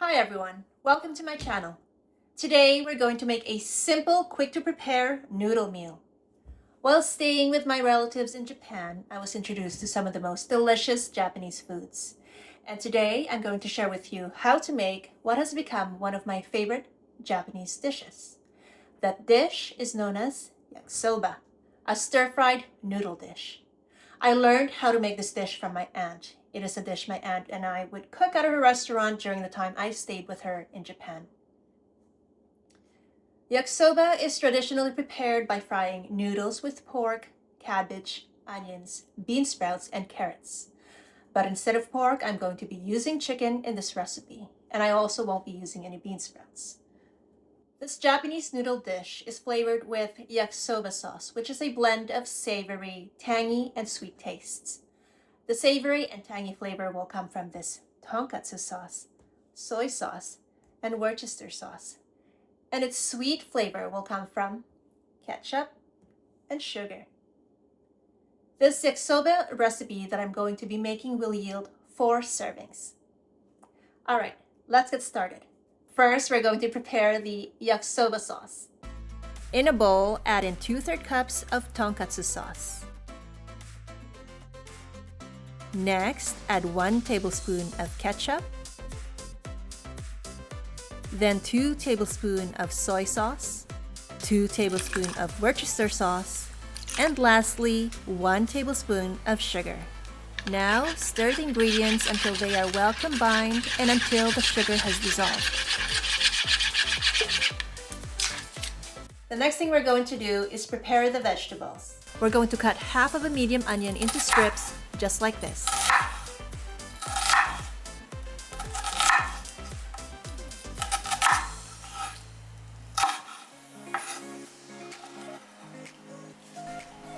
Hi everyone, welcome to my channel. Today we're going to make a simple, quick to prepare noodle meal. While staying with my relatives in Japan, I was introduced to some of the most delicious Japanese foods. And today I'm going to share with you how to make what has become one of my favorite Japanese dishes. That dish is known as yakisoba, a stir-fried noodle dish. I learned how to make this dish from my aunt. It is a dish my aunt and I would cook at her restaurant during the time I stayed with her in Japan. Yakisoba is traditionally prepared by frying noodles with pork, cabbage, onions, bean sprouts, and carrots. But instead of pork, I'm going to be using chicken in this recipe, and I also won't be using any bean sprouts. This Japanese noodle dish is flavored with yakisoba sauce, which is a blend of savory, tangy, and sweet tastes. The savory and tangy flavor will come from this Tonkatsu sauce, soy sauce, and Worcestershire sauce. And its sweet flavor will come from ketchup and sugar. This yakisoba recipe that I'm going to be making will yield 4 servings. Alright, let's get started. First, we're going to prepare the yakisoba sauce. In a bowl, add in 2/3 cups of tonkatsu sauce. Next, add 1 tablespoon of ketchup, then 2 tablespoons of soy sauce, 2 tablespoons of Worcestershire sauce, and lastly, 1 tablespoon of sugar. Now, stir the ingredients until they are well combined and until the sugar has dissolved. The next thing we're going to do is prepare the vegetables. We're going to cut half of a medium onion into strips, just like this.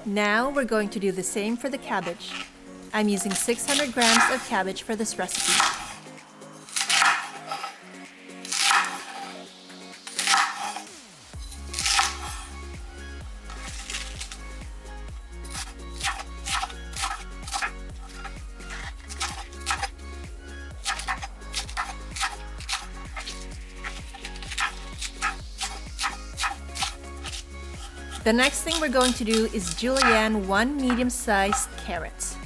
Now we're going to do the same for the cabbage. I'm using 600 grams of cabbage for this recipe. The next thing we're going to do is julienne 1 medium-sized carrot.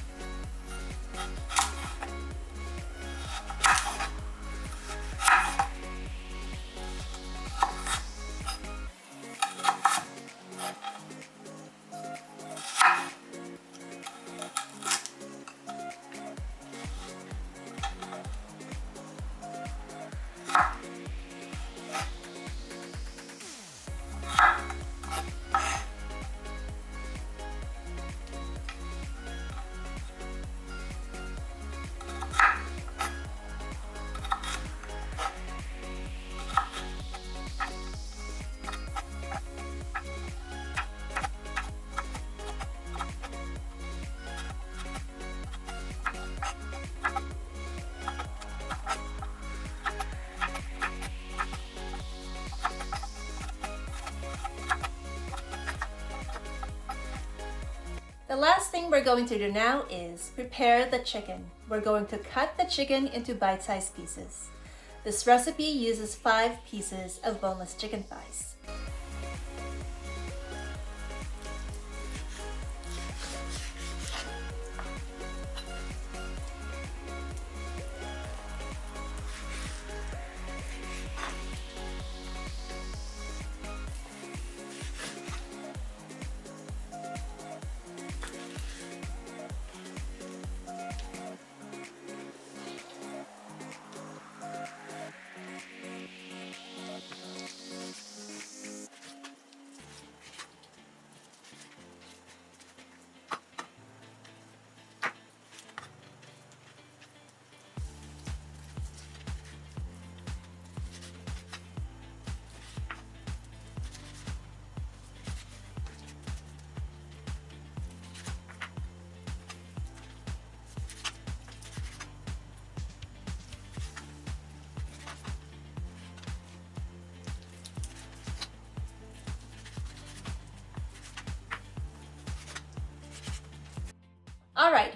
The last thing we're going to do now is prepare the chicken. We're going to cut the chicken into bite-sized pieces. This recipe uses 5 pieces of boneless chicken thighs. Alright,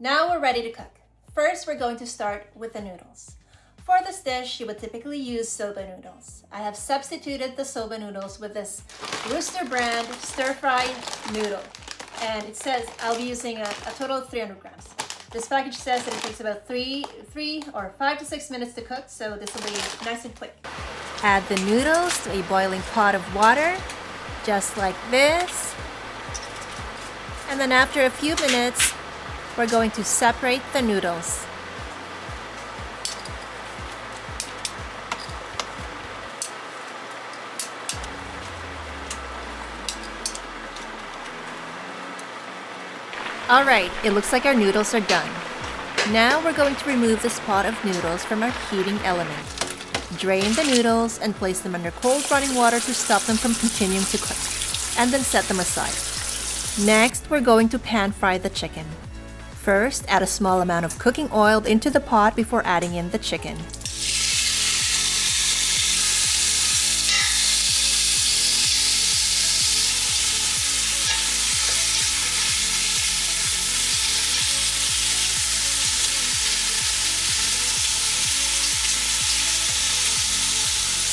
now we're ready to cook. First, we're going to start with the noodles. For this dish, you would typically use soba noodles. I have substituted the soba noodles with this Rooster brand stir-fry noodle. And it says I'll be using a total of 300 grams. This package says that it takes about 5 to 6 minutes to cook, so this will be nice and quick. Add the noodles to a boiling pot of water, just like this. And then after a few minutes, we're going to separate the noodles. Alright, it looks like our noodles are done. Now we're going to remove this pot of noodles from our heating element. Drain the noodles and place them under cold running water to stop them from continuing to cook, and then set them aside. Next, we're going to pan fry the chicken. First, add a small amount of cooking oil into the pot before adding in the chicken.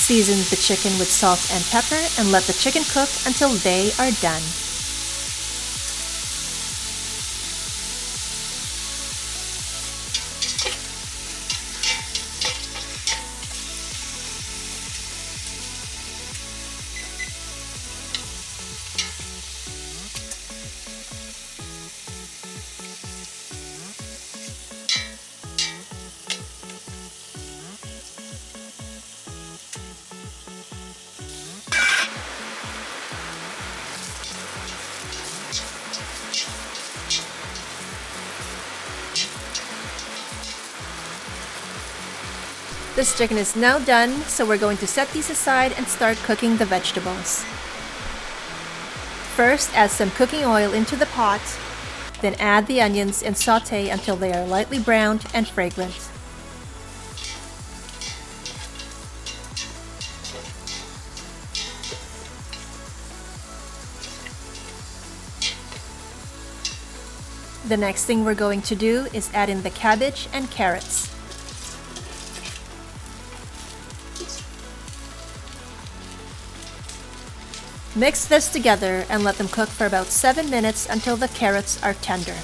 Season the chicken with salt and pepper and let the chicken cook until they are done. This chicken is now done, so we're going to set these aside and start cooking the vegetables. First, add some cooking oil into the pot, then add the onions and saute until they are lightly browned and fragrant. The next thing we're going to do is add in the cabbage and carrots. Mix this together and let them cook for about 7 minutes until the carrots are tender.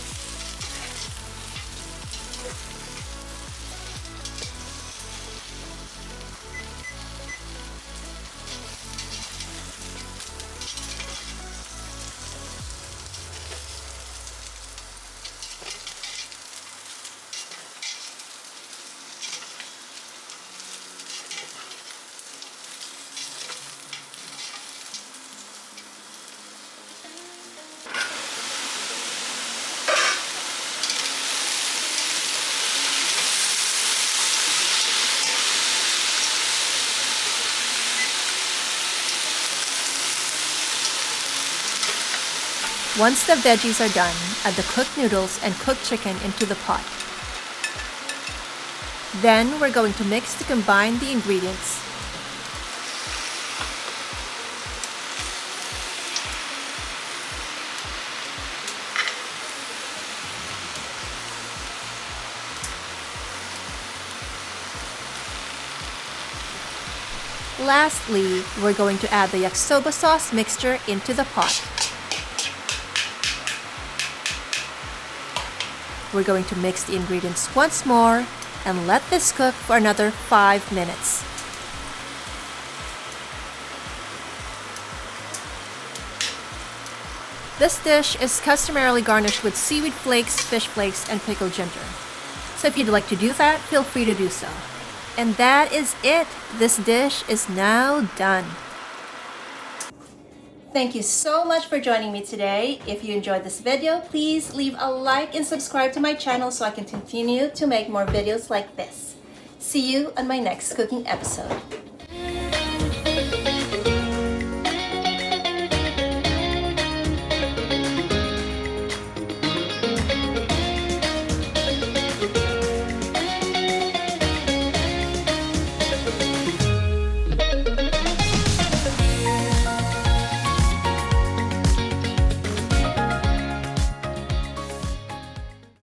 Once the veggies are done, add the cooked noodles and cooked chicken into the pot. Then we're going to mix to combine the ingredients. Lastly, we're going to add the yakisoba sauce mixture into the pot. We're going to mix the ingredients once more and let this cook for another 5 minutes. This dish is customarily garnished with seaweed flakes, fish flakes, and pickled ginger. So if you'd like to do that, feel free to do so. And that is it. This dish is now done. Thank you so much for joining me today. If you enjoyed this video, please leave a like and subscribe to my channel so I can continue to make more videos like this. See you on my next cooking episode.